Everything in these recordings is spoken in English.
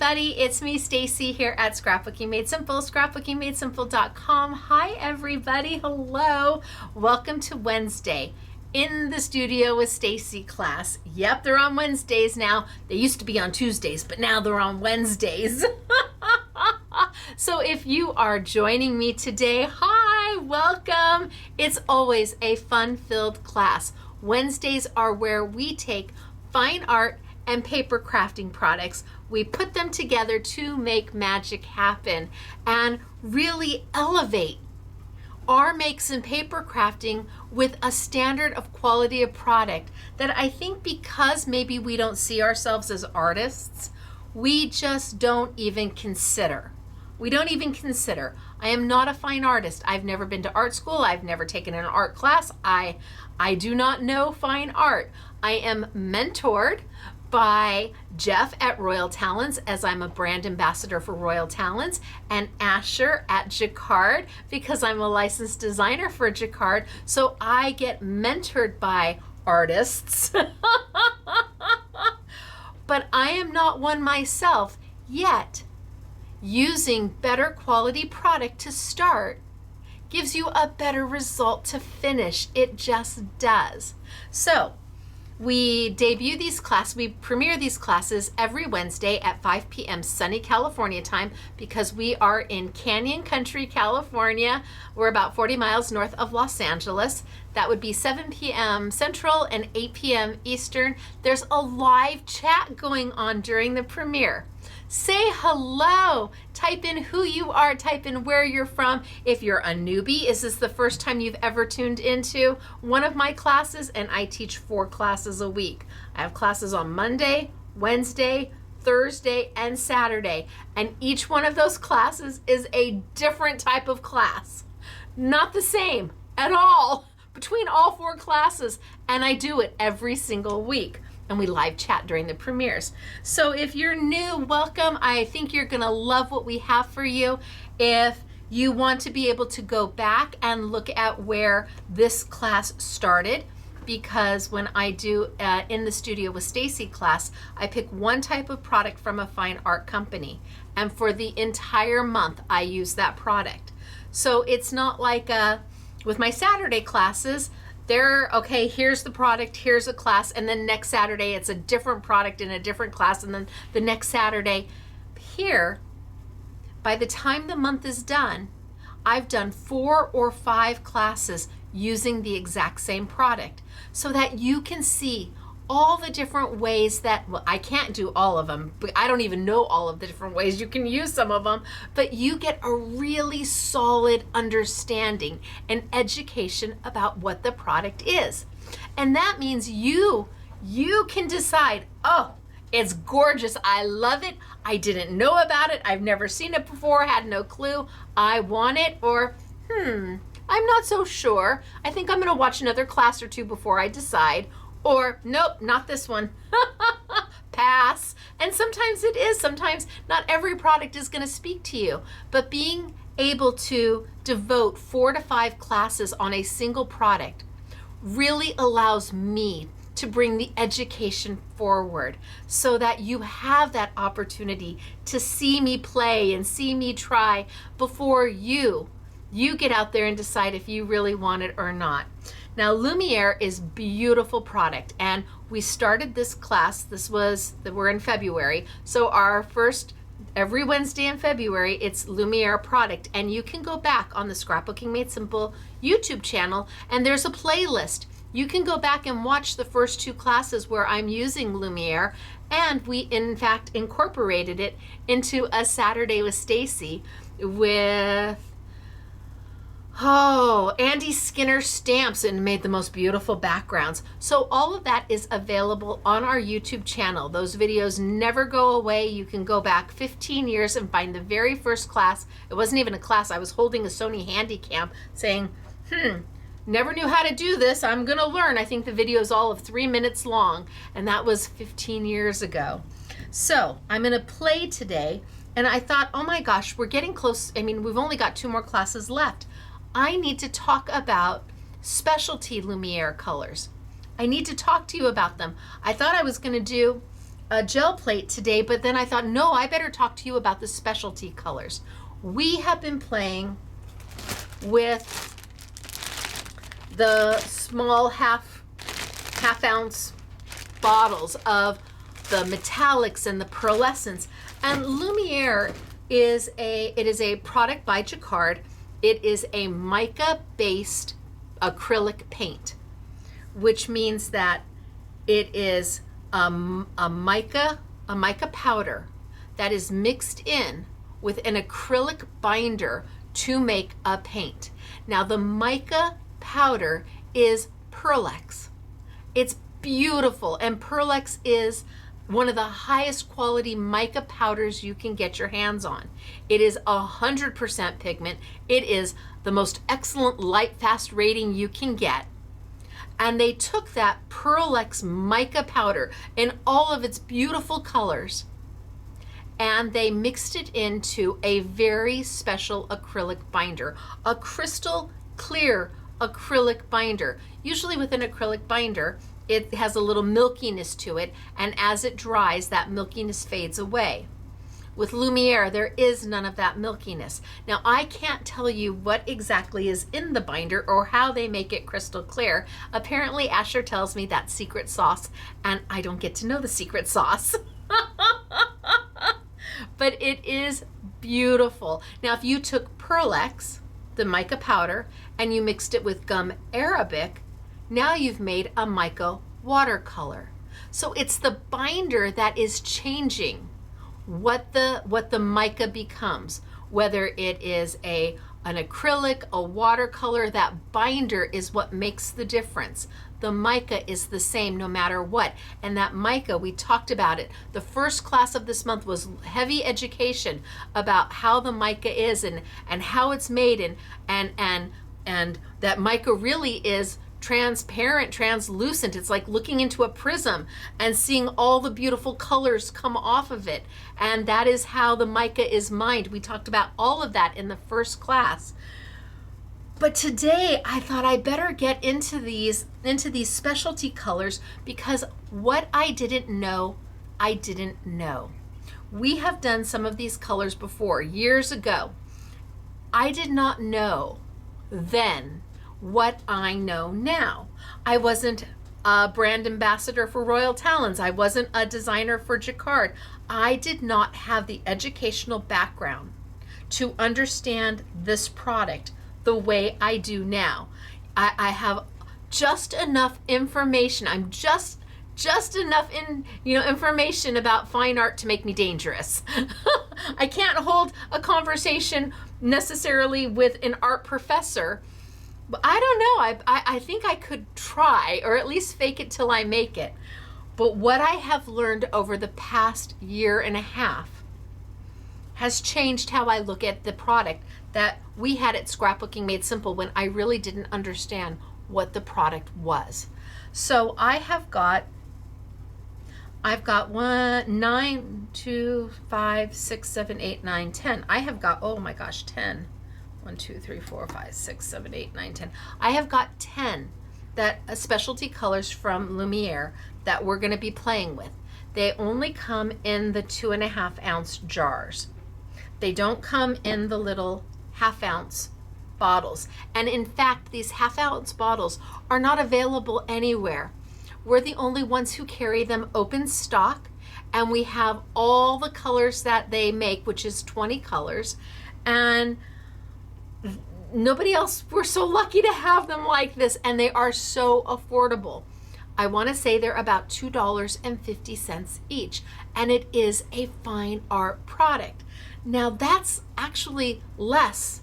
everybody, it's me Stacy here at Scrapbooking Made Simple, scrapbookingmadesimple.com. Hi everybody, hello. Welcome to Wednesday in the studio with Stacy class. Yep, they're on Wednesdays now. They used to be on Tuesdays, but now they're on Wednesdays. So if you are joining me today, hi, welcome. It's always a fun-filled class. Wednesdays are where we take fine art and paper crafting products. We put them together to make magic happen and really elevate our makes and paper crafting with a standard of quality of product that I think, because maybe we don't see ourselves as artists, we just don't even consider. We don't even consider. I am not a fine artist. I've never been to art school. I've never taken an art class. I do not know fine art. I am mentored by Jeff at Royal Talents, as I'm a brand ambassador for Royal Talents, and Asher at Jacquard, because I'm a licensed designer for Jacquard. So I get mentored by artists. But I am not one myself yet. Using better quality product to start gives you a better result to finish. It just does. So we debut these classes, we premiere these classes every Wednesday at 5 p.m. sunny California time, because we are in Canyon Country, California. We're about 40 miles north of Los Angeles. That would be 7 p.m. Central and 8 p.m. Eastern. There's a live chat going on during the premiere. Say hello, type in who you are, type in where you're from. If you're a newbie, is this the first time you've ever tuned into one of my classes? And I teach 4 classes a week. I have classes on Monday, Wednesday, Thursday, and Saturday. And each one of those classes is a different type of class. Not the same at all between all 4 classes. And I do it every single week. And we live chat during the premieres. So if you're new, welcome. I think you're gonna love what we have for you. If you want to be able to go back and look at where this class started, because when I do in the studio with Stacy class, I pick one type of product from a fine art company. And for the entire month, I use that product. So it's not like with my Saturday classes, okay, here's the product, here's a class, and then next Saturday it's a different product in a different class, and then the next Saturday. Here, by the time the month is done, I've done 4 or 5 classes using the exact same product, so that you can see all the different ways that, well, I can't do all of them, but I don't even know all of the different ways you can use some of them, but you get a really solid understanding and education about what the product is. And that means you can decide, oh, it's gorgeous, I love it, I didn't know about it, I've never seen it before, had no clue, I want it, or I'm not so sure, I think I'm gonna watch another class or 2 before I decide, or nope, not this one. Pass. And sometimes it is. Sometimes not every product is going to speak to you. But being able to devote 4 to 5 classes on a single product really allows me to bring the education forward, so that you have that opportunity to see me play and see me try before you get out there and decide if you really want it or not. Now, Lumiere is beautiful product, and we started this class, we're in February, so our first, every Wednesday in February, it's Lumiere product, and you can go back on the Scrapbooking Made Simple YouTube channel, and there's a playlist. You can go back and watch the first 2 classes where I'm using Lumiere, and we in fact incorporated it into a Saturday with Stacy with Andy Skinner stamps, and made the most beautiful backgrounds. So all of that is available on our YouTube channel. Those videos never go away. You can go back 15 years and find the very first class. It wasn't even a class. I was holding a Sony Handycam saying, never knew how to do this. I'm gonna learn. I think the video is all of 3 minutes long, and that was 15 years ago. So I'm gonna play today, and I thought, oh my gosh, we're getting close. I mean, we've only got 2 more classes left. I need to talk about specialty Lumiere colors. I need to talk to you about them. I thought I was going to do a gel plate today, but then I thought, no, I better talk to you about the specialty colors. We have been playing with the small half ounce bottles of the metallics and the pearlescents. And Lumiere is a product by Jacquard. It is a mica based acrylic paint, which means that it is a mica powder that is mixed in with an acrylic binder to make a paint. Now the mica powder is Pearlex. It's beautiful, and Pearlex is one of the highest quality mica powders you can get your hands on. It is 100% pigment. It is the most excellent light fast rating you can get. And they took that Pearlex mica powder in all of its beautiful colors, and they mixed it into a very special acrylic binder, a crystal clear acrylic binder. Usually with an acrylic binder, it has a little milkiness to it, and as it dries, that milkiness fades away. With Lumiere, there is none of that milkiness. Now, I can't tell you what exactly is in the binder or how they make it crystal clear. Apparently, Asher tells me that's secret sauce, and I don't get to know the secret sauce. But it is beautiful. Now, if you took Pearlex, the mica powder, and you mixed it with gum arabic, now you've made a mica watercolor. So it's the binder that is changing what the mica becomes, whether it is an acrylic, a watercolor. That binder is what makes the difference. The mica is the same no matter what. And that mica, we talked about it. The first class of this month was heavy education about how the mica is and how it's made, and that mica really is transparent, translucent. It's like looking into a prism and seeing all the beautiful colors come off of it. And that is how the mica is mined. We talked about all of that in the first class. But today I thought I better get into these specialty colors, because what I didn't know, I didn't know. We have done some of these colors before, years ago. I did not know then what I know now. I wasn't a brand ambassador for Royal Talons. I wasn't a designer for Jacquard. I did not have the educational background to understand this product the way I do now. I have just enough information. I'm just enough information about fine art to make me dangerous. I can't hold a conversation necessarily with an art professor. But I don't know. I think I could try, or at least fake it till I make it. But what I have learned over the past year and a half has changed how I look at the product that we had at Scrapbooking Made Simple, when I really didn't understand what the product was. So I've got 9, 2, 5, 6, 7, 8, 9, 10. I have got, oh my gosh, 10. 1, 2, 3, 4, 5, 6, 7, 8, 9, 10. I have got 10 specialty colors from Lumiere that we're going to be playing with. They only come in the 2.5 ounce jars. They don't come in the little half ounce bottles. And in fact, these half ounce bottles are not available anywhere. We're the only ones who carry them open stock, and we have all the colors that they make, which is 20 colors. And nobody else, we're so lucky to have them like this, and they are so affordable. I want to say they're about $2.50 each, and it is a fine art product. Now that's actually less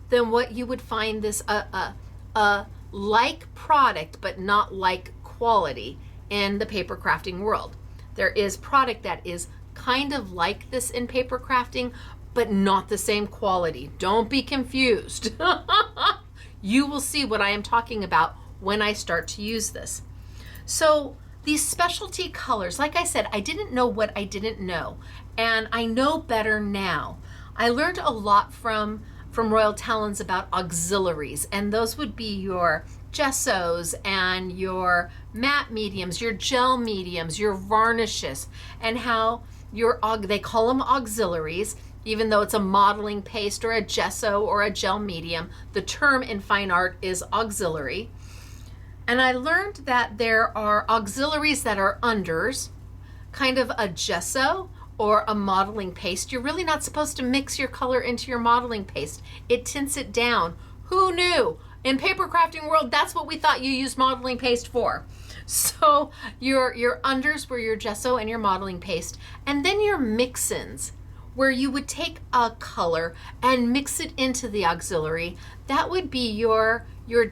than what you would find this like product, but not like quality in the paper crafting world. There is product that is kind of like this in paper crafting, but not the same quality. Don't be confused. You will see what I am talking about when I start to use this. So these specialty colors, like I said, I didn't know what I didn't know, and I know better now. I learned a lot from Royal Talons about auxiliaries, and those would be your gessos and your matte mediums, your gel mediums, your varnishes, and how they call them auxiliaries, even though it's a modeling paste or a gesso or a gel medium. The term in fine art is auxiliary. And I learned that there are auxiliaries that are unders, kind of a gesso or a modeling paste. You're really not supposed to mix your color into your modeling paste. It tints it down. Who knew? In paper crafting world, that's what we thought you used modeling paste for. So your unders were your gesso and your modeling paste, and then your mix-ins, where you would take a color and mix it into the auxiliary. That would be your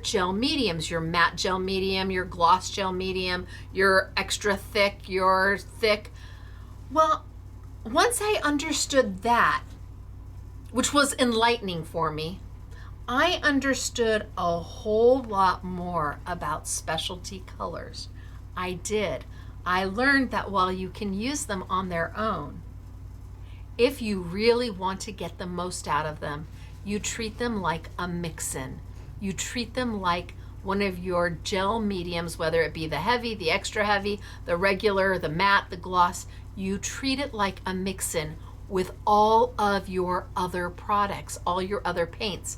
gel mediums, your matte gel medium, your gloss gel medium, your extra thick, your thick. Well, once I understood that, which was enlightening for me, I understood a whole lot more about specialty colors. I did. I learned that while you can use them on their own, if you really want to get the most out of them, you treat them like a mix-in. You treat them like one of your gel mediums, whether it be the heavy, the extra heavy, the regular, the matte, the gloss. You treat it like a mix-in with all of your other products, all your other paints.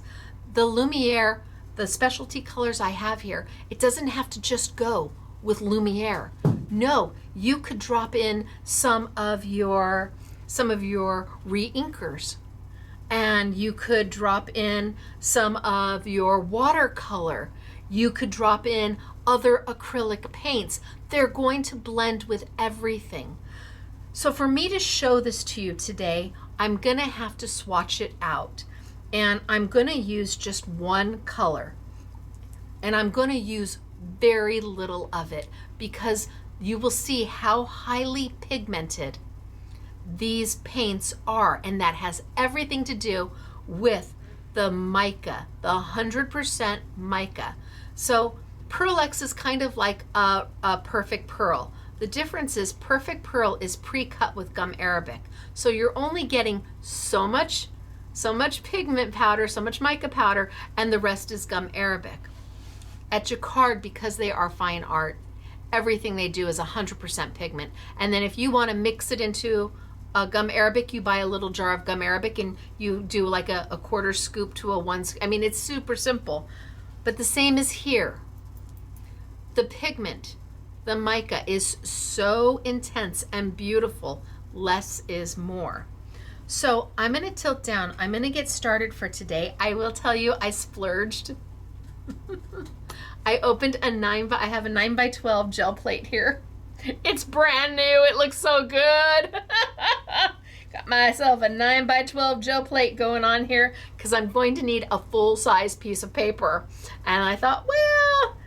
The Lumiere, the specialty colors I have here, it doesn't have to just go with Lumiere. No, you could drop in some of your re-inkers, and you could drop in some of your watercolor. You could drop in other acrylic paints. They're going to blend with everything. So for me to show this to you today, I'm gonna have to swatch it out. And I'm gonna use just one color. And I'm gonna use very little of it because you will see how highly pigmented these paints are, and that has everything to do with the mica, the 100% mica. So Pearl X is kind of like a perfect pearl. The difference is perfect pearl is pre-cut with gum arabic. So you're only getting so much pigment powder, so much mica powder, and the rest is gum arabic. At Jacquard, because they are fine art, everything they do is 100% pigment. And then if you want to mix it into gum arabic, you buy a little jar of gum arabic and you do like a quarter scoop to a one. I mean, it's super simple. But the same is here. The pigment, the mica, is so intense and beautiful. Less is more. So I'm going to tilt down. I'm going to get started for today. I will tell you, I splurged. I opened I have a 9x12 gel plate here. It's brand new. It looks so good. Got myself a 9x12 gel plate going on here because I'm going to need a full-size piece of paper. And I thought, well,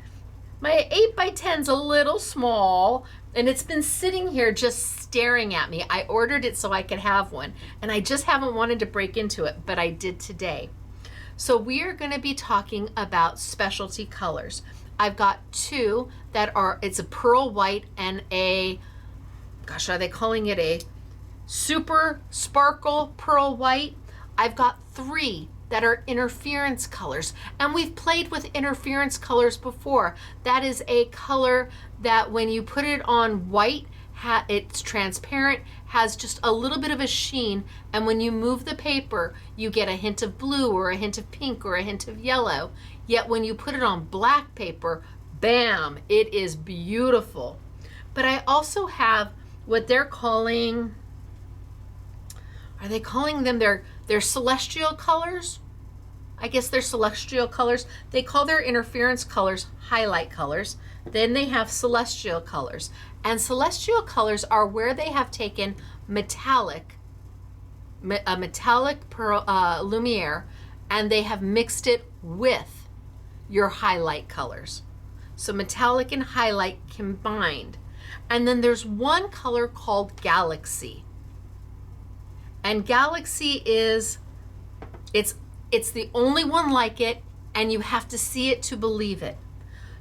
my 8x10's a little small, and it's been sitting here just staring at me. I ordered it so I could have one, and I just haven't wanted to break into it, but I did today. So we are going to be talking about specialty colors. I've got two that are, it's a pearl white and a, gosh, are they calling it a super sparkle pearl white? I've got three that are interference colors, and we've played with interference colors before. That is a color that when you put it on white, it's transparent, has just a little bit of a sheen, and when you move the paper, you get a hint of blue or a hint of pink or a hint of yellow. Yet when you put it on black paper, bam, it is beautiful. But I also have what they're calling, are they calling them their celestial colors? I guess they're celestial colors. They call their interference colors highlight colors. Then they have celestial colors. And celestial colors are where they have taken a metallic pearl, Lumiere, and they have mixed it with your highlight colors. So metallic and highlight combined. And then there's one color called Galaxy. And Galaxy is, it's the only one like it, and you have to see it to believe it.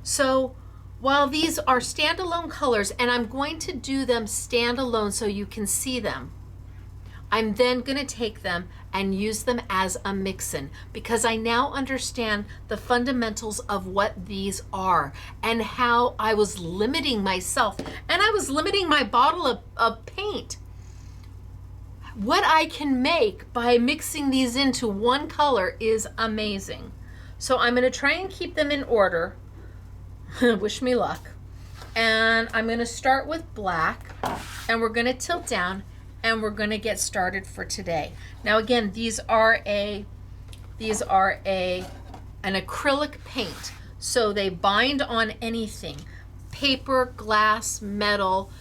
So while these are standalone colors, and I'm going to do them standalone so you can see them, I'm then going to take them and use them as a mix-in because I now understand the fundamentals of what these are and how I was limiting myself and I was limiting my bottle of paint. What I can make by mixing these into one color is amazing. So I'm going to try and keep them in order. Wish me luck. And I'm going to start with black and we're going to tilt down and we're going to get started for today. Now again, these are an acrylic paint, so they bind on anything. Paper, glass, metal,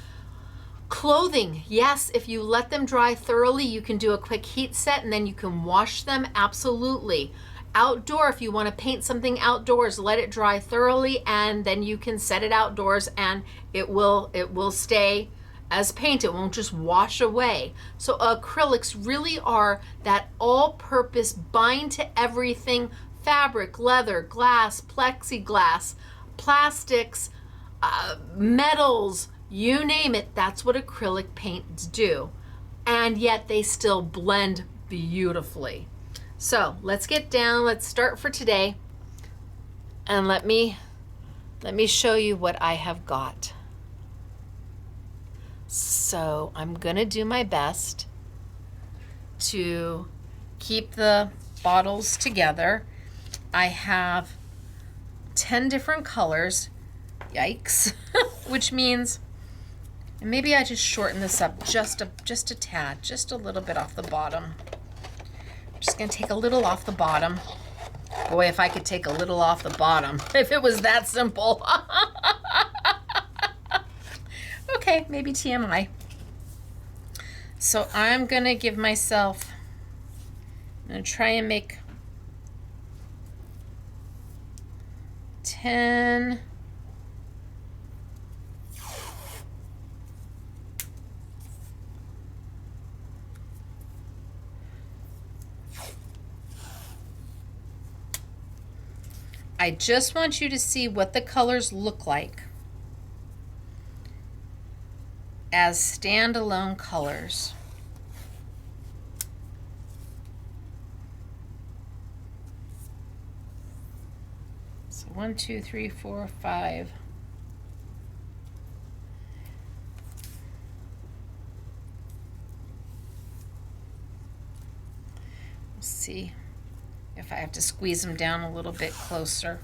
clothing. Yes, if you let them dry thoroughly, you can do a quick heat set and then you can wash them, absolutely. Outdoor, if you want to paint something outdoors, let it dry thoroughly and then you can set it outdoors and it will stay as paint. It won't just wash away. So acrylics really are that all-purpose bind to everything fabric, leather, glass, plexiglass, plastics, metals, you name it. That's what acrylic paints do. And yet they still blend beautifully. So let's get down, let's start for today. And let me show you what I have got. So I'm gonna do my best to keep the bottles together. I have 10 different colors, yikes, which means, and maybe I just shorten this up just a tad, just a little bit off the bottom. I'm just gonna take a little off the bottom. Boy, if I could take a little off the bottom, if it was that simple. Okay, maybe TMI. So I'm gonna give myself, I'm gonna try and make 10. I just want you to see what the colors look like as standalone colors. So 1, 2, 3, 4, 5. Let's see if I have to squeeze them down a little bit closer.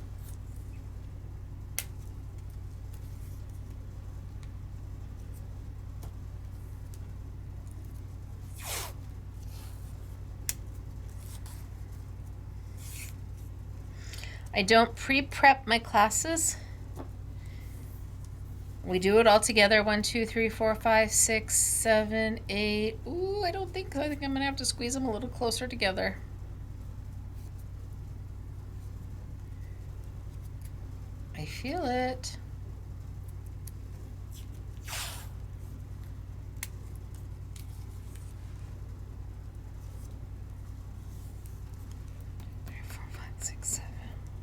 I don't pre-prep my classes. We do it all together. 1, 2, 3, 4, 5, 6, 7, 8. Ooh, I think I'm gonna have to squeeze them a little closer together. I feel it.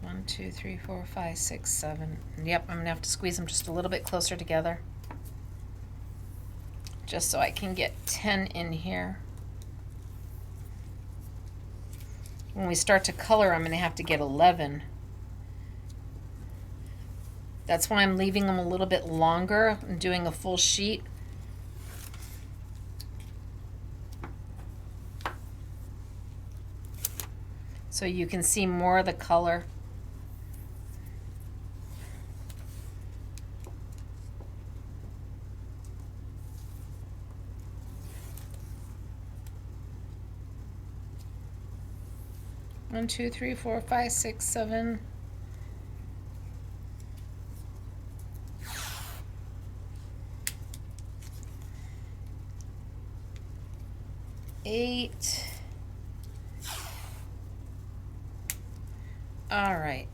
One, 2, 3, 4, 5, 6, 7. Yep, I'm gonna have to squeeze them just a little bit closer together, just so I can get 10 in here. When we start to color, I'm gonna have to get 11. That's why I'm leaving them a little bit longer and doing a full sheet. So you can see more of the color. One, 2, 3, 4, 5, 6, 7. 8. All right.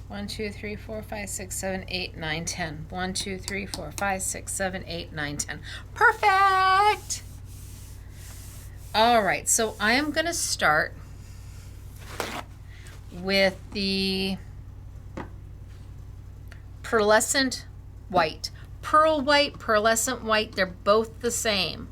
One, 2, 3, 4, 5, 6, 7, 8, 9, 10. 1, 2, 3, 4, 5, 6, 7, 8, 9, 10. Perfect. All right, so I am going to start with the pearlescent white. Pearl white, pearlescent white, they're both the same.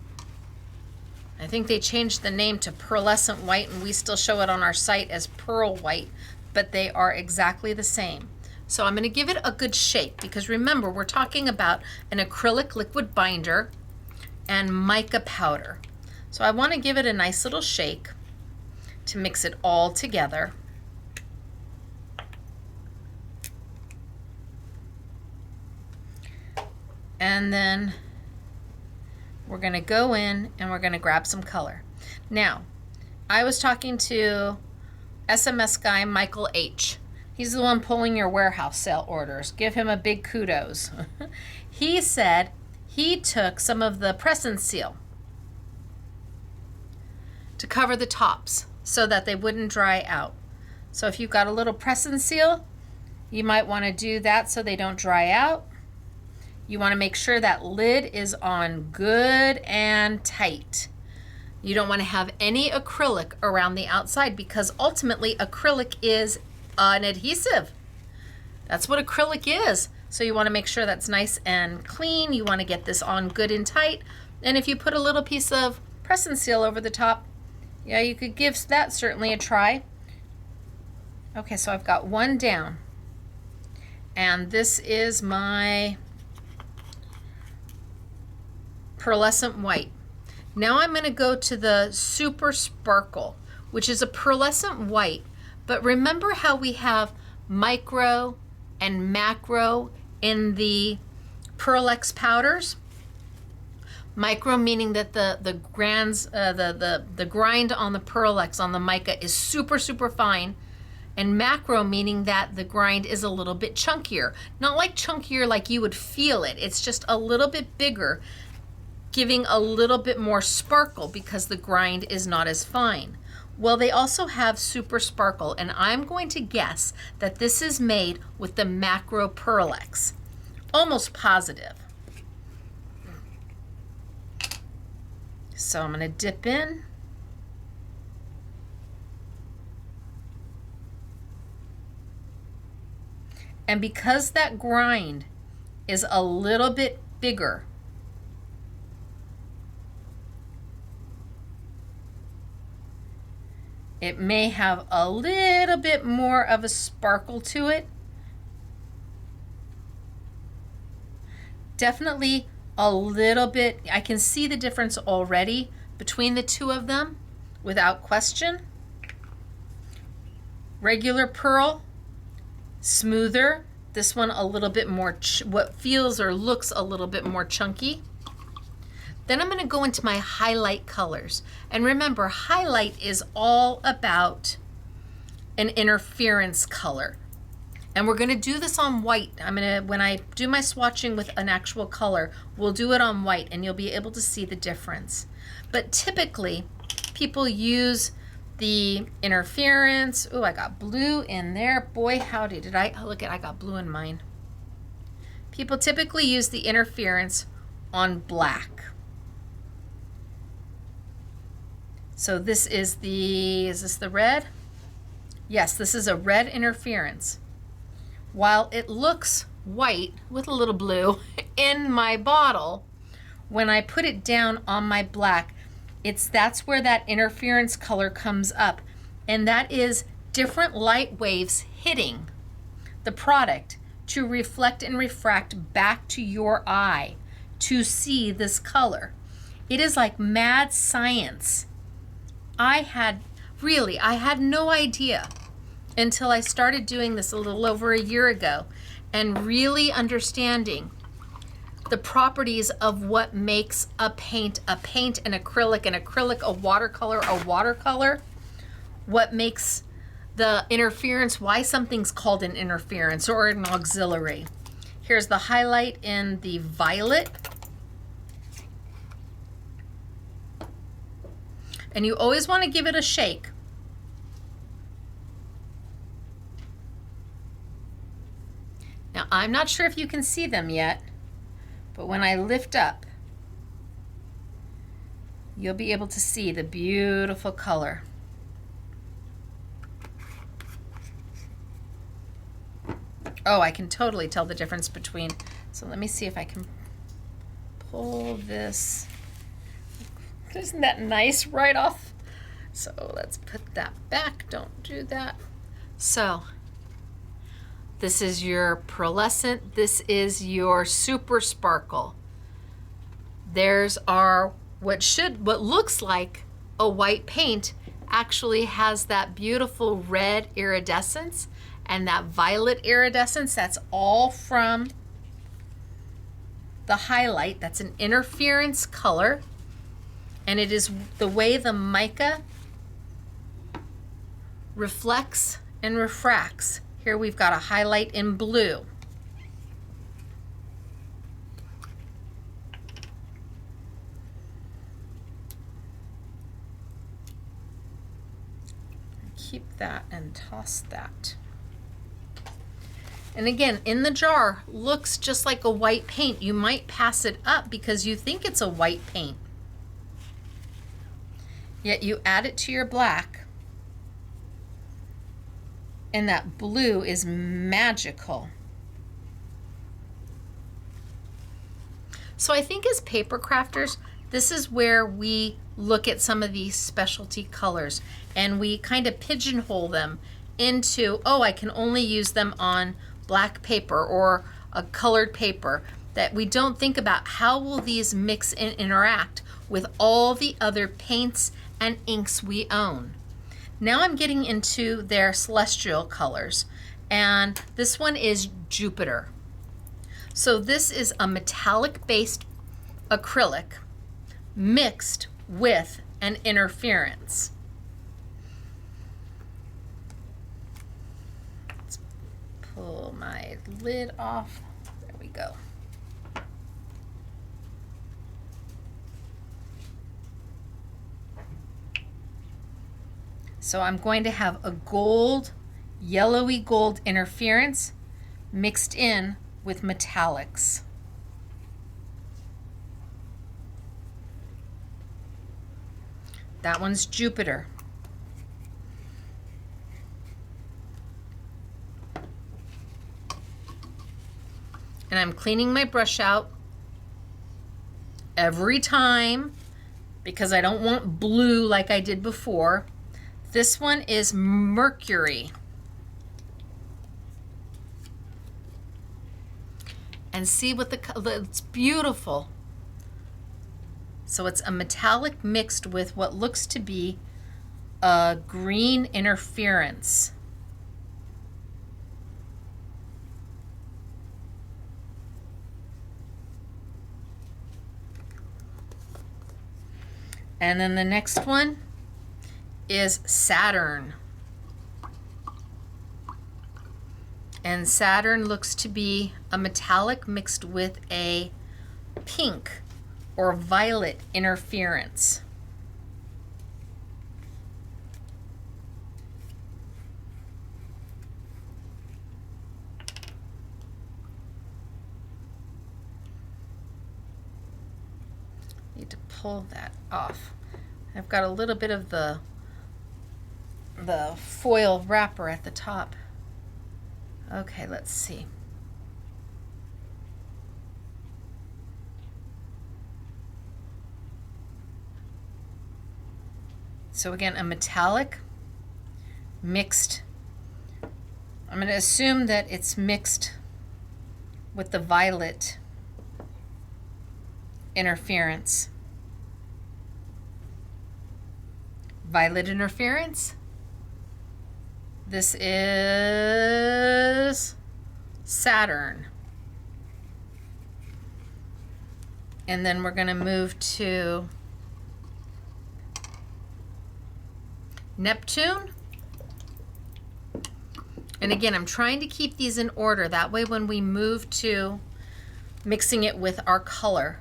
I think they changed the name to pearlescent white, and we still show it on our site as pearl white, but they are exactly the same. So I'm going to give it a good shake, because remember, we're talking about an acrylic liquid binder and mica powder. So I want to give it a nice little shake to mix it all together. And then we're going to go in and we're going to grab some color. Now, I was talking to SMS guy Michael H. He's the one pulling your warehouse sale orders. Give him a big kudos. He said he took some of the press and seal to cover the tops so that they wouldn't dry out. So if you've got a little press and seal, you might want to do that so they don't dry out. You want to make sure that lid is on good and tight. You don't want to have any acrylic around the outside, because ultimately acrylic is an adhesive. That's what acrylic is. So you want to make sure that's nice and clean. You want to get this on good and tight. And if you put a little piece of press and seal over the top, yeah, you could give that certainly a try. Okay, so I've got one down. And this is my pearlescent white. Now I'm going to go to the Super Sparkle, which is a pearlescent white. But remember how we have micro and macro in the Pearl-X powders? Micro meaning that the grind on the Pearl-X on the mica is super, super fine. And macro meaning that the grind is a little bit chunkier. Not like chunkier like you would feel it. It's just a little bit bigger, giving a little bit more sparkle because the grind is not as fine. Well, they also have Super Sparkle, and I'm going to guess that this is made with the macro Pearl-X. Almost positive. So I'm going to dip in. And because that grind is a little bit bigger, it may have a little bit more of a sparkle to it. Definitely a little bit. I can see the difference already between the two of them without question. Regular pearl, smoother. This one a little bit more, what feels or looks a little bit more chunky. Then I'm going to go into my highlight colors. And remember, highlight is all about an interference color. And we're going to do this on white. When I do my swatching with an actual color, we'll do it on white and you'll be able to see the difference. But typically, people use the interference. Oh, I got blue in there. Boy, howdy, I got blue in mine. People typically use the interference on black. So this is this the red? Yes, this is a red interference. While it looks white with a little blue in my bottle, when I put it down on my black, that's where that interference color comes up. And that is different light waves hitting the product to reflect and refract back to your eye to see this color. It is like mad science. I had no idea until I started doing this a little over a year ago and really understanding the properties of what makes a paint an acrylic a watercolor, what makes the interference, why something's called an interference or an auxiliary. Here's the highlight in the violet. And you always want to give it a shake. Now, I'm not sure if you can see them yet, but when I lift up, you'll be able to see the beautiful color. Oh, I can totally tell the difference between, so let me see if I can pull this. Isn't that nice right off? So let's put that back, don't do that. So this is your pearlescent, this is your super sparkle. There's our, what looks like a white paint actually has that beautiful red iridescence and that violet iridescence. That's all from the highlight. That's an interference color, and it is the way the mica reflects and refracts. Here we've got a highlight in blue. Keep that and toss that. And again, in the jar, looks just like a white paint. You might pass it up because you think it's a white paint. Yet you add it to your black, and that blue is magical. So I think as paper crafters, this is where we look at some of these specialty colors and we kind of pigeonhole them into, oh, I can only use them on black paper or a colored paper, that we don't think about how will these mix and interact with all the other paints and inks we own. Now I'm getting into their celestial colors, and this one is Jupiter. So this is a metallic based acrylic mixed with an interference. Let's pull my lid off. There we go. So I'm going to have a gold, yellowy gold interference mixed in with metallics. That one's Jupiter. And I'm cleaning my brush out every time because I don't want blue like I did before. This one is Mercury. And see what it's beautiful. So it's a metallic mixed with what looks to be a green interference. And then the next one is Saturn. And Saturn looks to be a metallic mixed with a pink or violet interference. Need to pull that off. I've got a little bit of the foil wrapper at the top. Okay, let's see. So again, a metallic mixed. I'm going to assume that it's mixed with the violet interference. Violet interference. This is Saturn. And then we're going to move to Neptune. And again, I'm trying to keep these in order. That way when we move to mixing it with our color,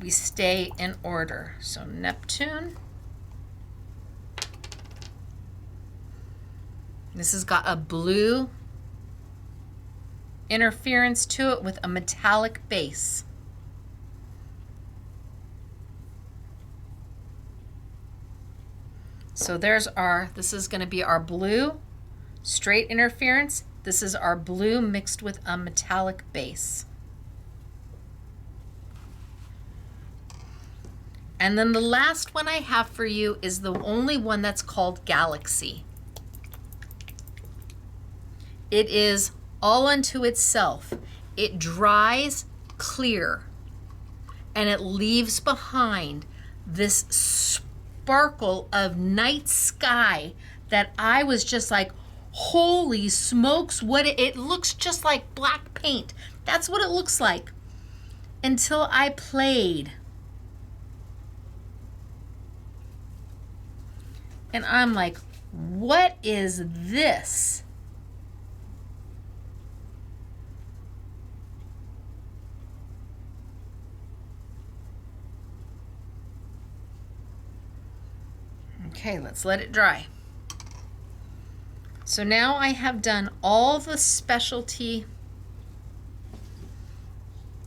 we stay in order. So Neptune. This has got a blue interference to it with a metallic base. So there's our, this is going to be our blue straight interference This is our blue mixed with a metallic base. And then the last one I have for you is the only one that's called Galaxy. It is all unto itself. It dries clear and it leaves behind this sparkle of night sky that I was just like, holy smokes, what it looks just like black paint. That's what it looks like until I played. And I'm like, what is this? Okay, let's let it dry. So now I have done all the specialty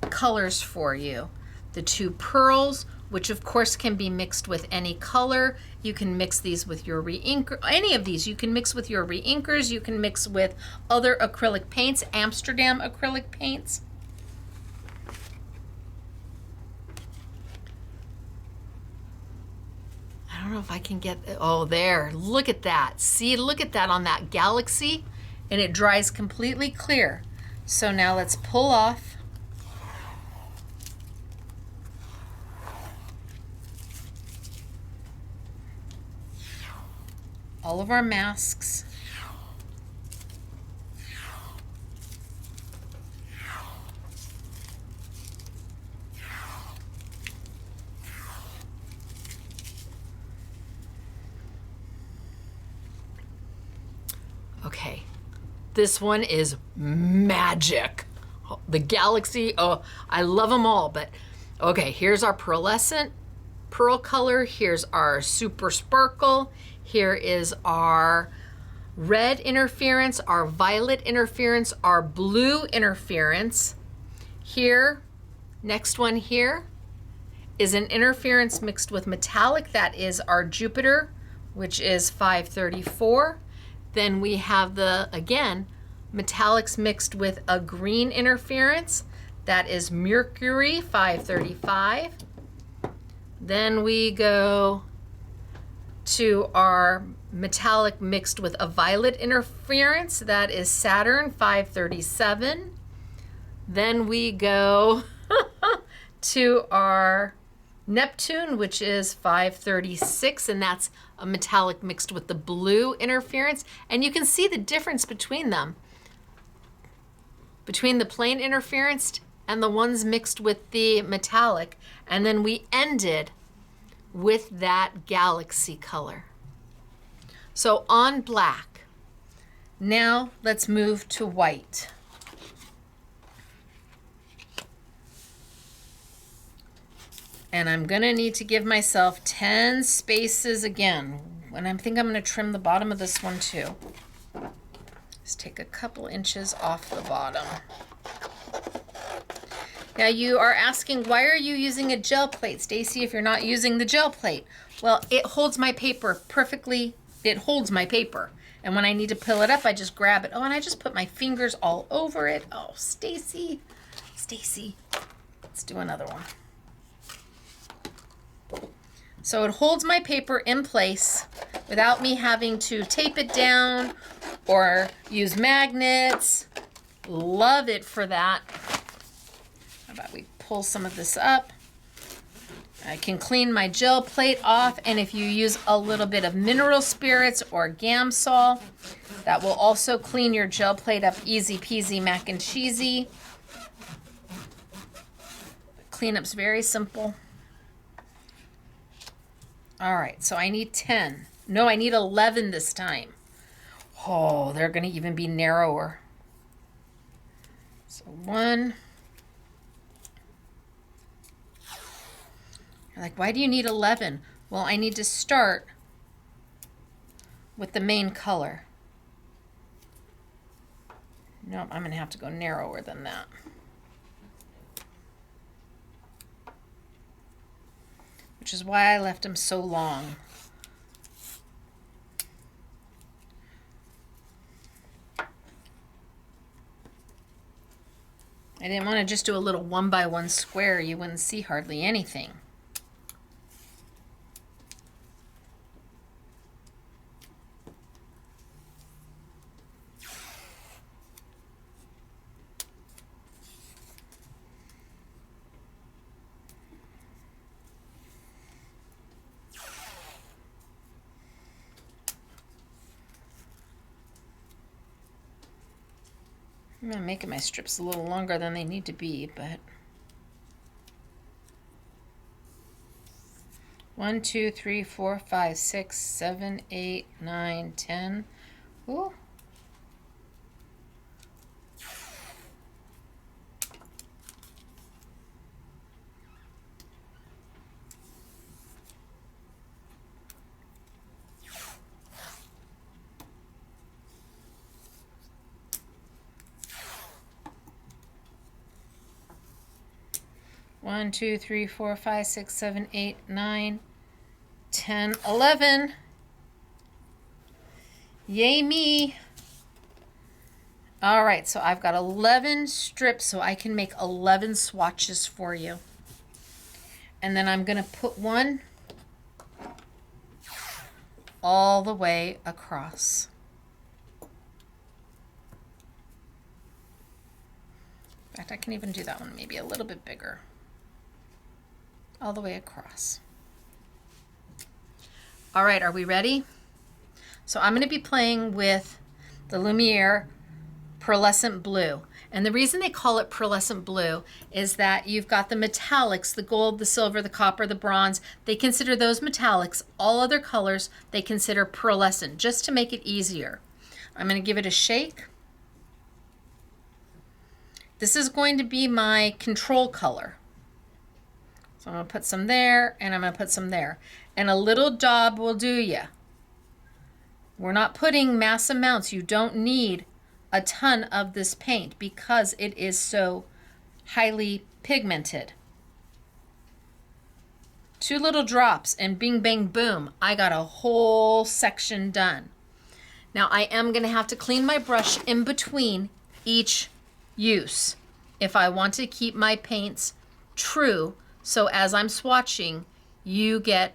colors for you. The two pearls, which of course can be mixed with any color. You can mix these with your re-inker, any of these. You can mix with your re-inkers. You can mix with other acrylic paints, Amsterdam acrylic paints. I don't know if I can get, oh, there, look at that. See, look at that on that Galaxy, and it dries completely clear. So now let's pull off all of our masks. Okay, this one is magic. The Galaxy, oh, I love them all, but okay, here's our pearlescent pearl color. Here's our super sparkle. Here is our red interference, our violet interference, our blue interference. Here, next one here is an interference mixed with metallic. That is our Jupiter, which is 534. Then we have the, again, metallics mixed with a green interference. That is Mercury, 535. Then we go to our metallic mixed with a violet interference. That is Saturn, 537. Then we go to our Neptune, which is 536, and that's a metallic mixed with the blue interference. And you can see the difference between them, between the plain interference and the ones mixed with the metallic. And then we ended with that Galaxy color. So on black. Now let's move to white. And I'm gonna need to give myself 10 spaces again. And I think I'm gonna trim the bottom of this one too. Just take a couple inches off the bottom. Now you are asking, why are you using a gel plate, Stacy, if you're not using the gel plate? Well, it holds my paper perfectly. It holds my paper. And when I need to peel it up, I just grab it. Oh, and I just put my fingers all over it. Oh, Stacy, Stacy, let's do another one. So it holds my paper in place without me having to tape it down or use magnets. Love it for that. How about we pull some of this up? I can clean my gel plate off, and if you use a little bit of mineral spirits or Gamsol, that will also clean your gel plate up easy peasy mac and cheesy. Cleanup's very simple. All right, so I need 10. No, I need 11 this time. Oh, they're gonna even be narrower. So 1. You're like, why do you need 11? Well, I need to start with the main color. Nope, I'm gonna have to go narrower than that. Which is why I left them so long. I didn't want to just do a little 1x1 square. You wouldn't see hardly anything. I'm making my strips a little longer than they need to be, but 1, 2, 3, 4, 5, 6, 7, 8, 9, 10. Ooh. One, 2, 3, 4, 5, 6, 7, 8, 9, 10, 11. Yay me. All right, so I've got 11 strips, so I can make 11 swatches for you. And then I'm going to put one all the way across. In fact, I can even do that one maybe a little bit bigger. All the way across. All right, are we ready? So I'm going to be playing with the Lumiere pearlescent blue. And the reason they call it pearlescent blue is that you've got the metallics, the gold, the silver, the copper, the bronze. They consider those metallics. All other colors they consider pearlescent, just to make it easier. I'm going to give it a shake. This is going to be my control color. So I'm going to put some there, and I'm going to put some there. And a little daub will do ya. We're not putting mass amounts. You don't need a ton of this paint because it is so highly pigmented. 2 little drops and bing, bang, boom. I got a whole section done. Now I am going to have to clean my brush in between each use if I want to keep my paints true. So as I'm swatching, you get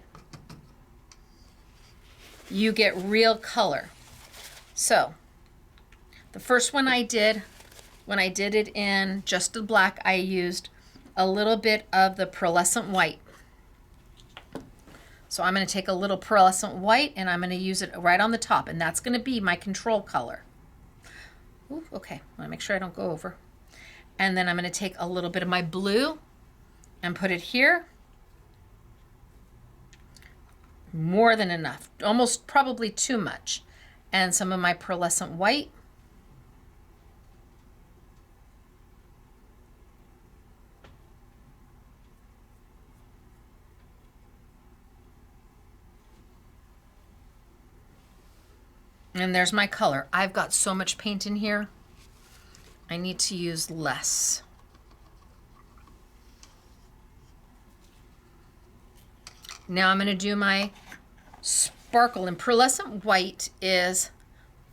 real color. So the first one I did, when I did it in just the black, I used a little bit of the pearlescent white. So I'm going to take a little pearlescent white and I'm going to use it right on the top, and that's going to be my control color. Ooh, okay, I want to make sure I don't go over. And then I'm going to take a little bit of my blue and put it here. More than enough, almost probably too much. And some of my pearlescent white. And there's my color. I've got so much paint in here. I need to use less. Now I'm going to do my sparkle, and pearlescent white is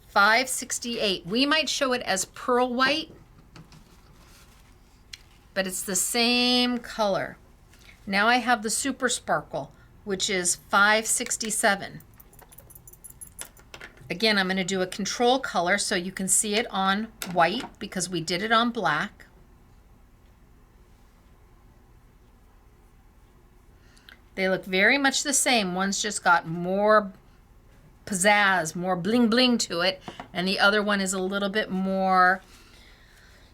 568. We might show it as pearl white, but it's the same color. Now I have the super sparkle, which is 567. Again, I'm going to do a control color so you can see it on white because we did it on black. They look very much the same. One's just got more pizzazz, more bling bling to it, and the other one is a little bit more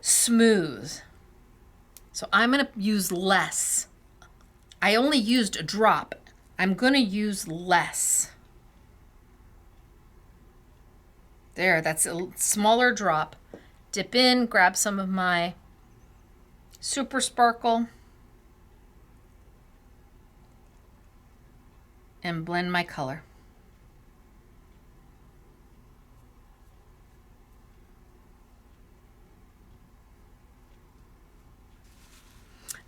smooth. So I'm going to use less. I only used a drop. I'm going to use less. There, that's a smaller drop. Dip in, grab some of my super sparkle, and blend my color.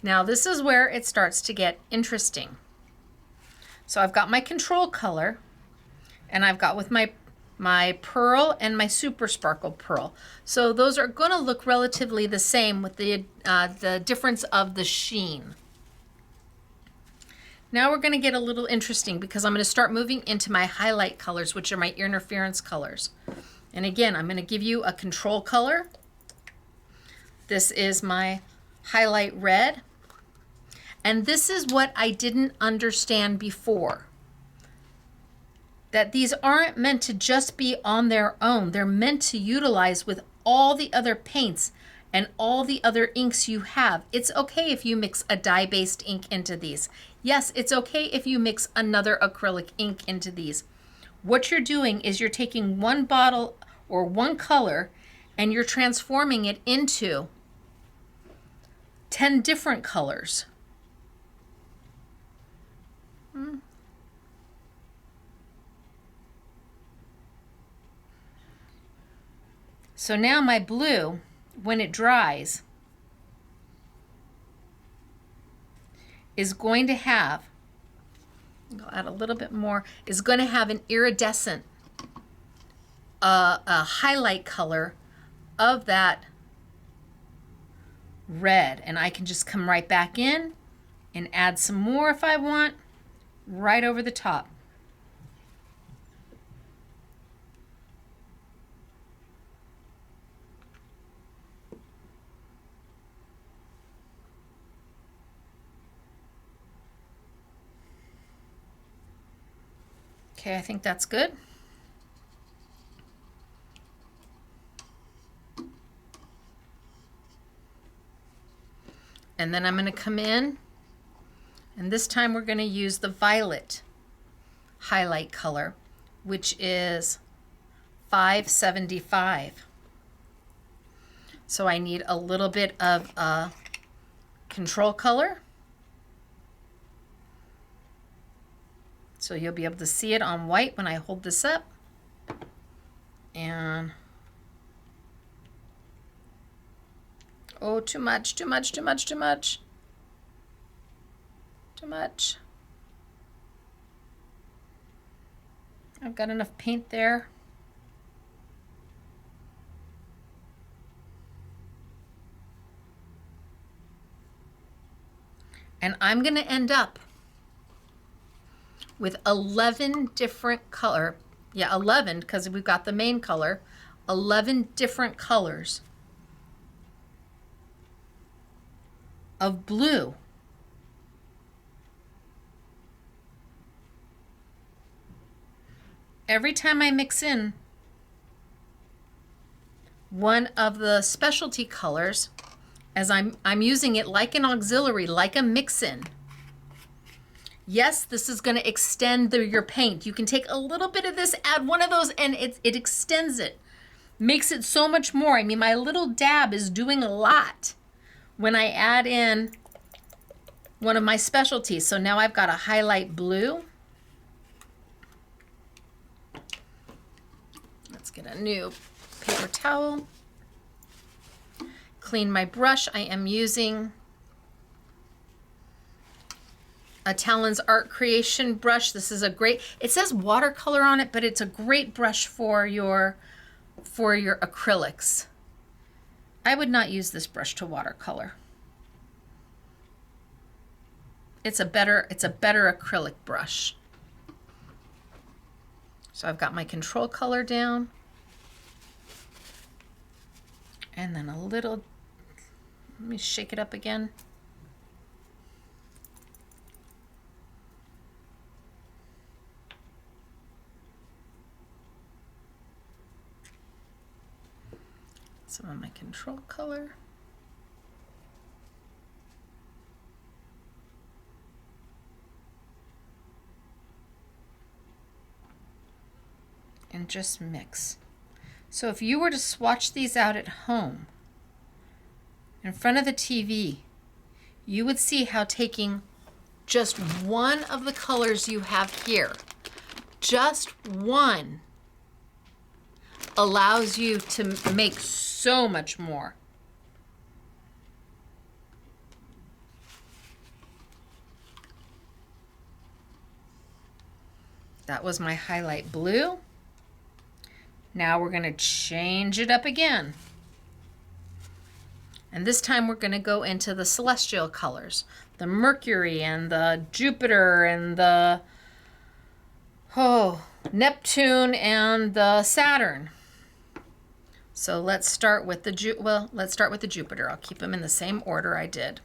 Now this is where it starts to get interesting. So I've got my control color, and I've got with my my pearl and my super sparkle pearl. So those are going to look relatively the same with the difference of the sheen. Now we're going to get a little interesting because I'm going to start moving into my highlight colors, which are my interference colors. And again, I'm going to give you a control color. This is my highlight red. And this is what I didn't understand before. That these aren't meant to just be on their own. They're meant to utilize with all the other paints and all the other inks you have. It's okay if you mix a dye-based ink into these. Yes, it's okay if you mix another acrylic ink into these. What you're doing is you're taking one bottle or one color and you're transforming it into 10 different colors. So now my blue, when it dries, is going to have, I'll add a little bit more, is going to have an iridescent, a highlight color of that red. And I can just come right back in and add some more if I want, right over the top. Okay, I think that's good. And then I'm going to come in, and this time we're going to use the violet highlight color, which is 575. So I need a little bit of a control color. So you'll be able to see it on white when I hold this up. And, oh, too much, too much, too much, too much. Too much. I've got enough paint there. And I'm going to end up with 11 different color, 11 because we've got the main color, 11 different colors of blue. Every time I mix in one of the specialty colors, as I'm using it like an auxiliary, like a mix-in. Yes, this is going to extend your paint. You can take a little bit of this, add one of those, and it extends it. Makes it so much more. I mean, my little dab is doing a lot when I add in one of my specialties. So now I've got a highlight blue. Let's get a new paper towel. Clean my brush. I am using a Talon's Art Creation brush. This is a great, it says watercolor on it, but it's a great brush for your acrylics. I would not use this brush to watercolor. It's a better acrylic brush. So I've got my control color down. And then a little, let me shake it up again. Some of my control color. And just mix. So if you were to swatch these out at home, in front of the TV, you would see how taking just one of the colors you have here, just one, allows you to make so much more. That was my highlight blue. Now we're going to change it up again. And this time we're going to go into the celestial colors. The Mercury and the Jupiter and the Neptune and the Saturn. So let's start with the Jupiter. I'll keep them in the same order I did.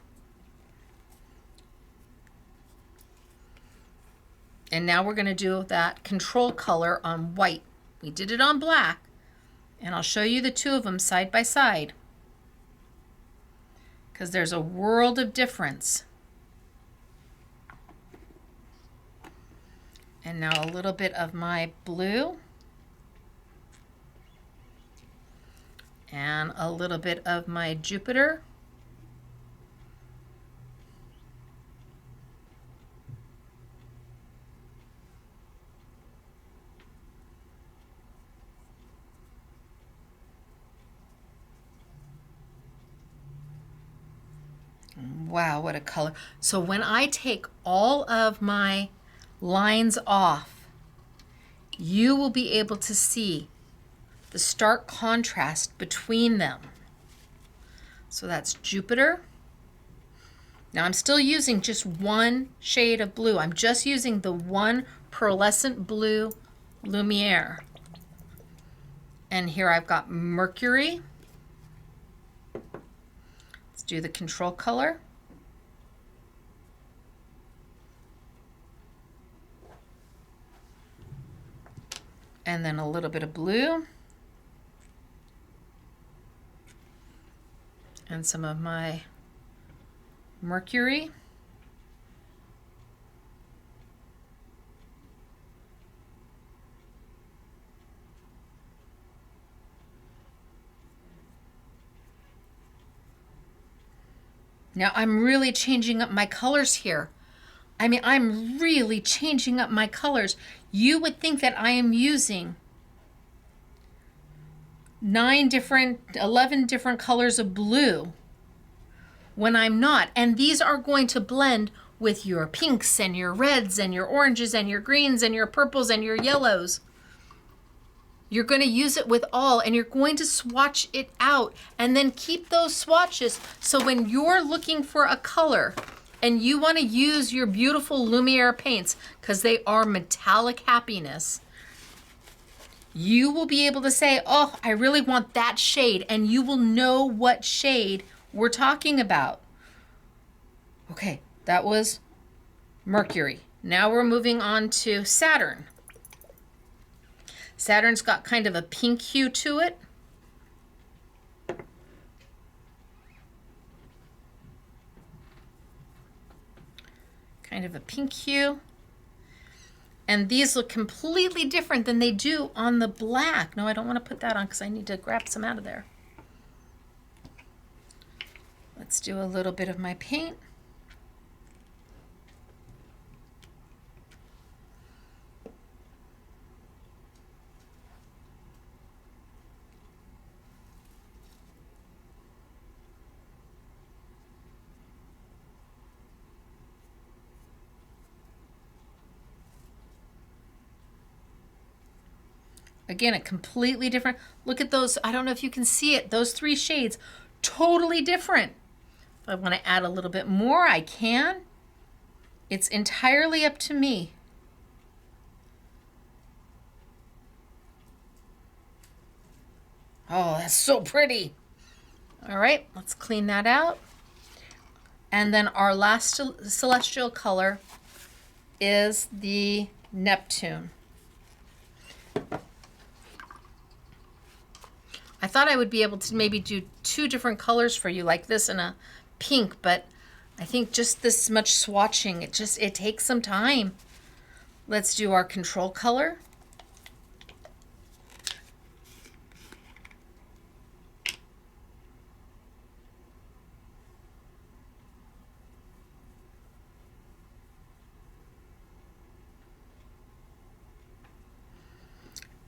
And now we're going to do that control color on white. We did it on black, and I'll show you the two of them side by side, because there's a world of difference. And now a little bit of my blue and a little bit of my Jupiter. Wow, what a color. So when I take all of my lines off, you will be able to see the stark contrast between them. So that's Jupiter. Now I'm still using just one shade of blue. I'm just using the one pearlescent blue Lumiere. And here I've got Mercury. Let's do the control color. And then a little bit of blue. And some of my Mercury. Now I'm really changing up my colors here. I mean, I'm really changing up my colors. You would think that I am using 11 different colors of blue when I'm not. And these are going to blend with your pinks and your reds and your oranges and your greens and your purples and your yellows. You're going to use it with all, and you're going to swatch it out and then keep those swatches. So when you're looking for a color and you want to use your beautiful Lumiere paints, because they are metallic happiness, you will be able to say, oh, I really want that shade, and you will know what shade we're talking about. Okay, that was Mercury. Now we're moving on to Saturn. Saturn's got kind of a pink hue to it. Kind of a pink hue. And these look completely different than they do on the black. No, I don't want to put that on because I need to grab some out of there. Let's do a little bit of my paint. Again, a completely different, look at those, I don't know if you can see it, those three shades, totally different. If I want to add a little bit more, I can. It's entirely up to me. Oh, that's so pretty. All right, let's clean that out. And then our last celestial color is the Neptune. I thought I would be able to maybe do two different colors for you, like this and a pink, but I think just this much swatching, it takes some time. Let's do our control color.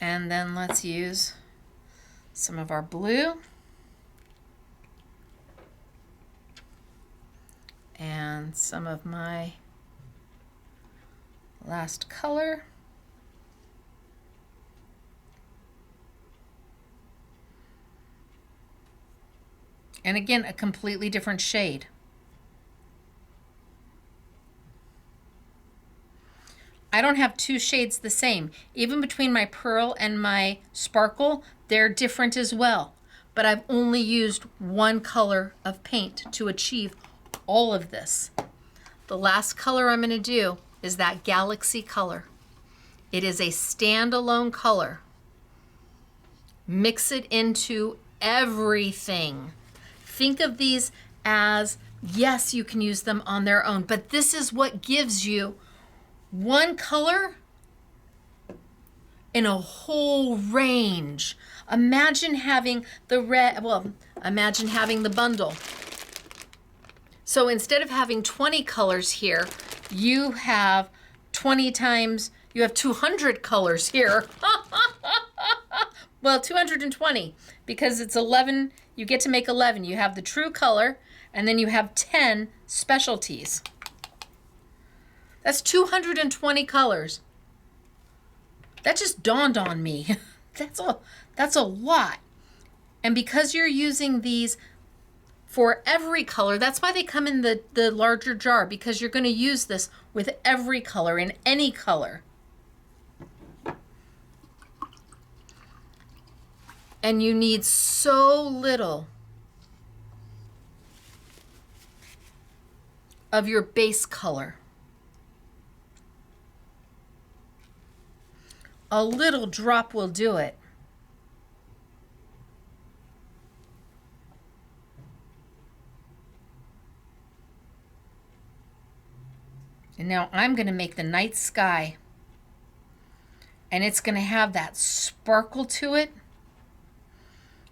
And then let's use some of our blue and some of my last color. And again, a completely different shade. I don't have two shades the same. Even between my pearl and my sparkle, they're different as well. But I've only used one color of paint to achieve all of this. The last color I'm going to do is that Galaxy color. It is a standalone color. Mix it into everything. Think of these as, yes, you can use them on their own, but this is what gives you one color in a whole range. Imagine having the red, well, imagine having the bundle. So instead of having 20 colors here, you have 20 times, you have 200 colors here. Well, 220, because it's 11, you get to make 11. You have the true color, and then you have 10 specialties. That's 220 colors. That just dawned on me. That's a lot. And because you're using these for every color, that's why they come in the larger jar, because you're going to use this with every color, in any color. And you need so little of your base color. A little drop will do it. And now I'm going to make the night sky. And it's going to have that sparkle to it.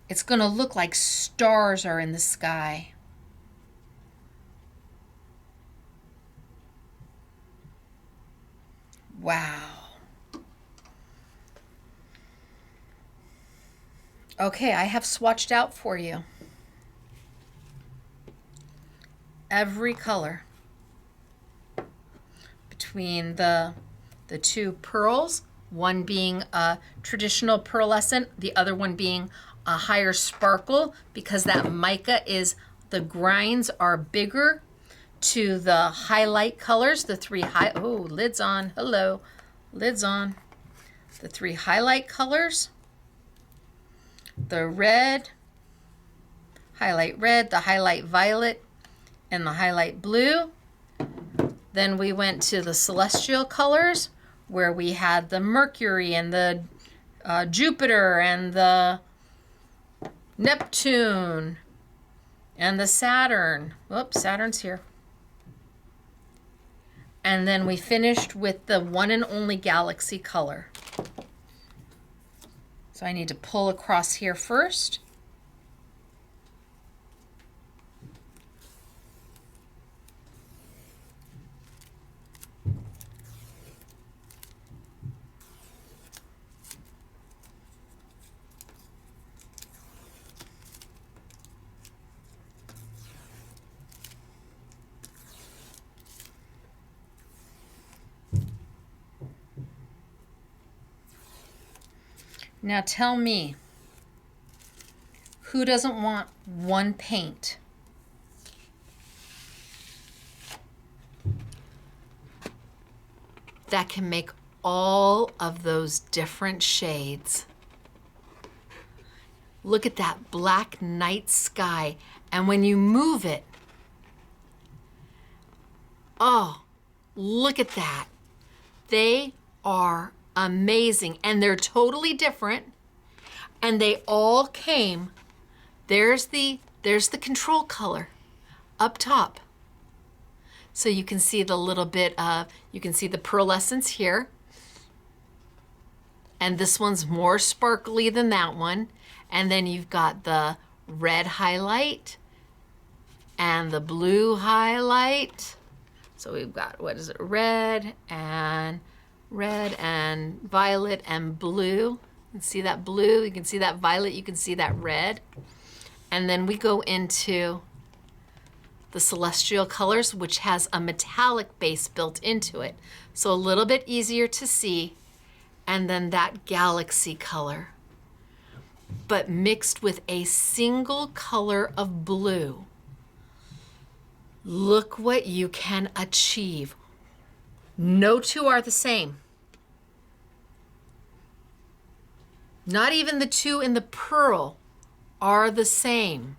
It's going to look like stars are in the sky. Wow. Okay, I have swatched out for you every color between the two pearls, one being a traditional pearlescent, the other one being a higher sparkle, because that mica is, the grinds are bigger, to the highlight colors, the three lids on, hello, lids on. The three highlight colors, the red, highlight red, the highlight violet, and the highlight blue. Then we went to the celestial colors, where we had the Mercury and the Jupiter and the Neptune and the Saturn. Whoops, Saturn's here. And then we finished with the one and only Galaxy color. So I need to pull across here first. Now tell me, who doesn't want one paint? That can make all of those different shades. Look at that black night sky, and when you move it, oh, look at that. They are amazing, and they're totally different, and they all came. There's the control color up top, so you can see the little bit of, you can see the pearlescence here, and this one's more sparkly than that one. And then you've got the red highlight and the blue highlight. So we've got, what is it, red and violet and blue. You can see that blue, you can see that violet, you can see that red. And then we go into the celestial colors, which has a metallic base built into it. So a little bit easier to see. And then that Galaxy color. but mixed with a single color of blue. Look what you can achieve. No two are the same. Not even the two in the pearl are the same.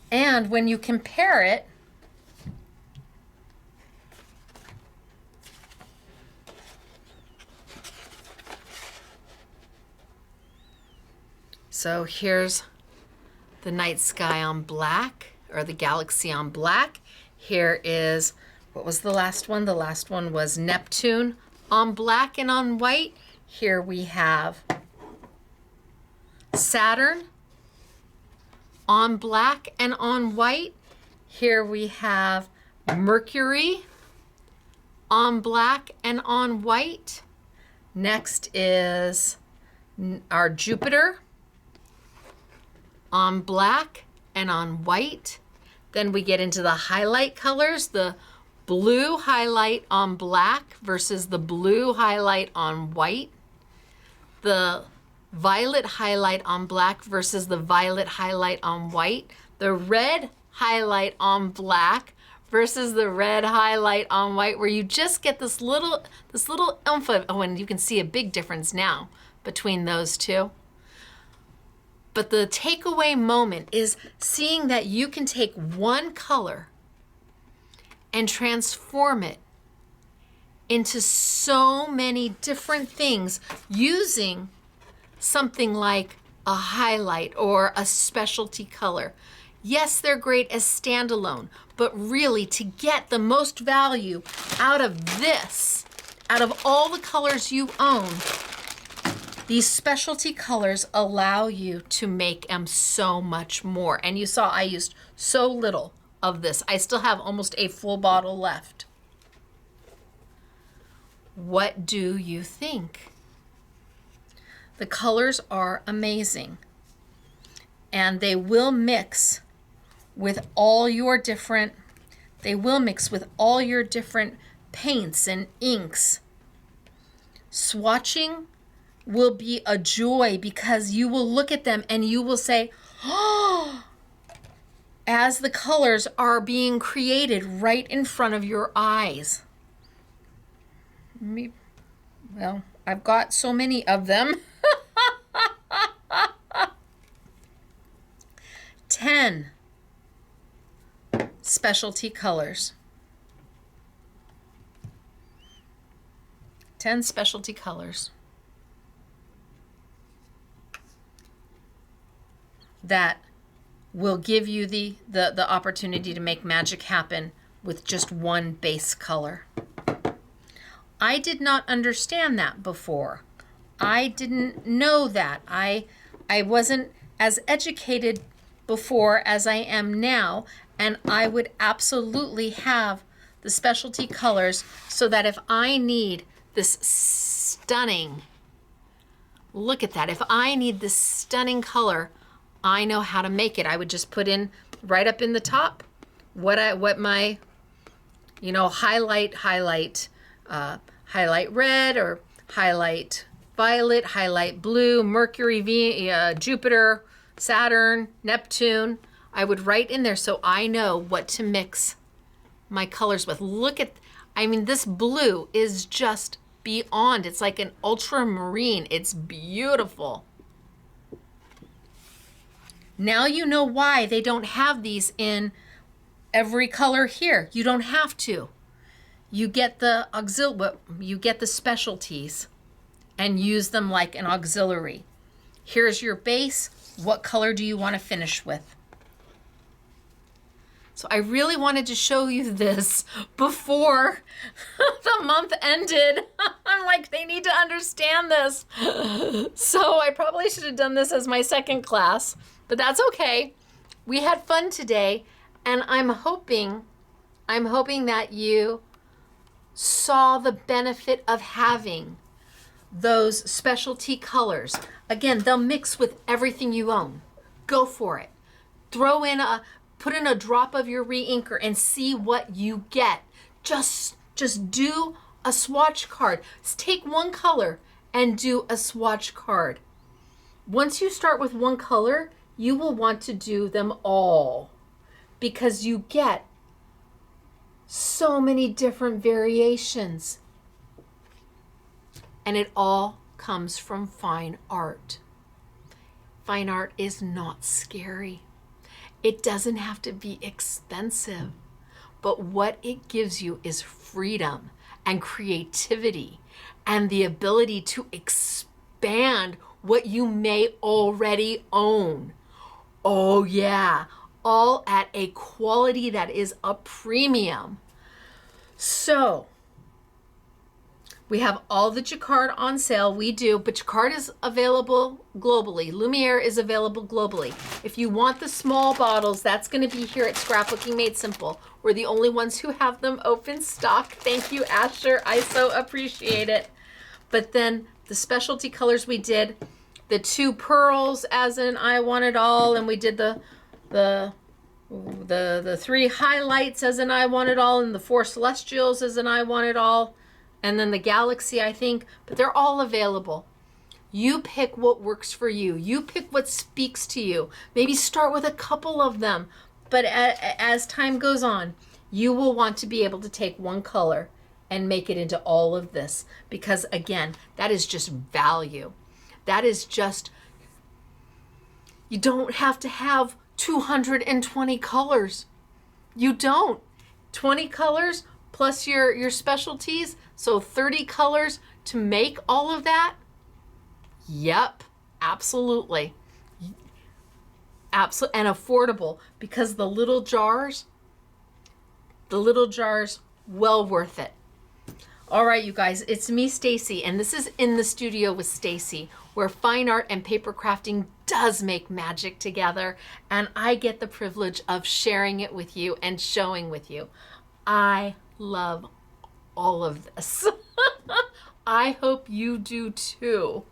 And when you compare it, so here's the night sky on black, or the galaxy on black. Here is, what was the last one? The last one was Neptune on black and on white. Here we have Saturn on black and on white. Here we have Mercury on black and on white. Next is our Jupiter on black and on white. Then we get into the highlight colors, the blue highlight on black versus the blue highlight on white. The violet highlight on black versus the violet highlight on white. The red highlight on black versus the red highlight on white, where you just get this little oomph of, oh, and you can see a big difference now between those two. But the takeaway moment is seeing that you can take one color and transform it into so many different things using something like a highlight or a specialty color. Yes, they're great as standalone, but really to get the most value out of this, out of all the colors you own, these specialty colors allow you to make them so much more. And you saw I used so little of this. I still have almost a full bottle left. What do you think? The colors are amazing, and they will mix with all your different, paints and inks. Swatching will be a joy because you will look at them and you will say, oh, as the colors are being created right in front of your eyes. Well, I've got so many of them. 10 specialty colors. 10 specialty colors that will give you the opportunity to make magic happen with just one base color. I did not understand that before. I didn't know that. I wasn't as educated before as I am now, and I would absolutely have the specialty colors so that if I need this stunning, look at that, if I need this stunning color, I know how to make it. I would just put in right up in the top what my, you know, highlight red or highlight violet, highlight blue, Mercury, Jupiter, Saturn, Neptune. I would write in there so I know what to mix my colors with. Look at, I mean, this blue is just beyond. It's like an ultramarine. It's beautiful. Now you know why they don't have these in every color here. You don't have to. You get the specialties and use them like an auxiliary. Here's your base. What color do you want to finish with? So I really wanted to show you this before the month ended. I'm like, they need to understand this. So I probably should have done this as my second class, but that's okay. We had fun today, and I'm hoping that you saw the benefit of having those specialty colors. Again, they'll mix with everything you own. Go for it. Put in a drop of your re-inker and see what you get. Just do a swatch card. Take one color and do a swatch card. Once you start with one color, you will want to do them all because you get so many different variations. And it all comes from fine art. Fine art is not scary. It doesn't have to be expensive, but what it gives you is freedom and creativity and the ability to expand what you may already own. Oh yeah, all at a quality that is a premium. So we have all the Jacquard on sale. We do, but Jacquard is available globally. Lumiere is available globally. If you want the small bottles, that's going to be here at Scrapbooking Made Simple. We're the only ones who have them open stock. Thank you, Asher. I so appreciate it. But then the specialty colors we did, the 2 pearls as in I Want It All, and we did the 3 highlights as in I Want It All, and the 4 celestials as in I Want It All. And then the galaxy, I think, but they're all available. You pick what works for you. You pick what speaks to you. Maybe start with a couple of them, but as time goes on, you will want to be able to take one color and make it into all of this, because again, that is just value. That is just, you don't have to have 220 colors. You don't. 20 colors plus your specialties, so 30 colors to make all of that? Yep, absolutely. And affordable, because the little jars, well worth it. All right, you guys, it's me, Stacy, and this is In the Studio with Stacy, where fine art and paper crafting does make magic together, and I get the privilege of sharing it with you and showing with you. I love all of this. I hope you do too.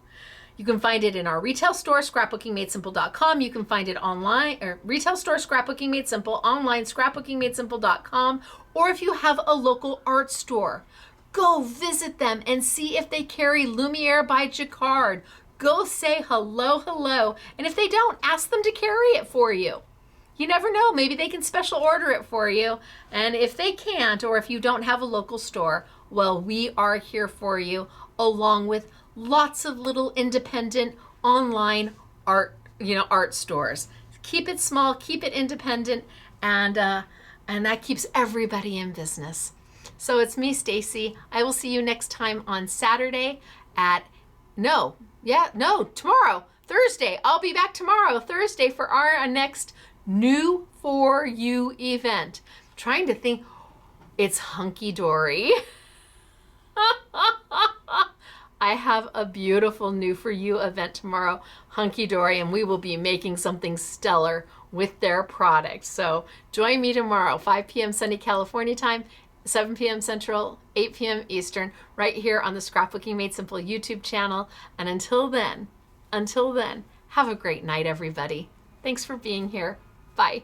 You can find it in our retail store, scrapbookingmadesimple.com. You can find it online, or retail store, Scrapbooking Made Simple, online, scrapbookingmadesimple.com. Or if you have a local art store, go visit them and see if they carry Lumiere by Jacquard. Go say hello, hello. And if they don't, ask them to carry it for you. You never know, maybe they can special order it for you. And if they can't, or if you don't have a local store, well, we are here for you, along with lots of little independent online art stores. Keep it small, keep it independent, and that keeps everybody in business. So it's me, Stacy. I will see you next time on Saturday tomorrow, Thursday. I'll be back tomorrow, Thursday, for our next New For You event. I'm trying to think, it's hunky dory. I have a beautiful New For You event tomorrow, hunky dory, and we will be making something stellar with their product. So join me tomorrow, 5 p.m. sunny California time, 7 p.m. Central, 8 p.m. Eastern, right here on the Scrapbooking Made Simple YouTube channel. And until then, have a great night, everybody. Thanks for being here. Bye.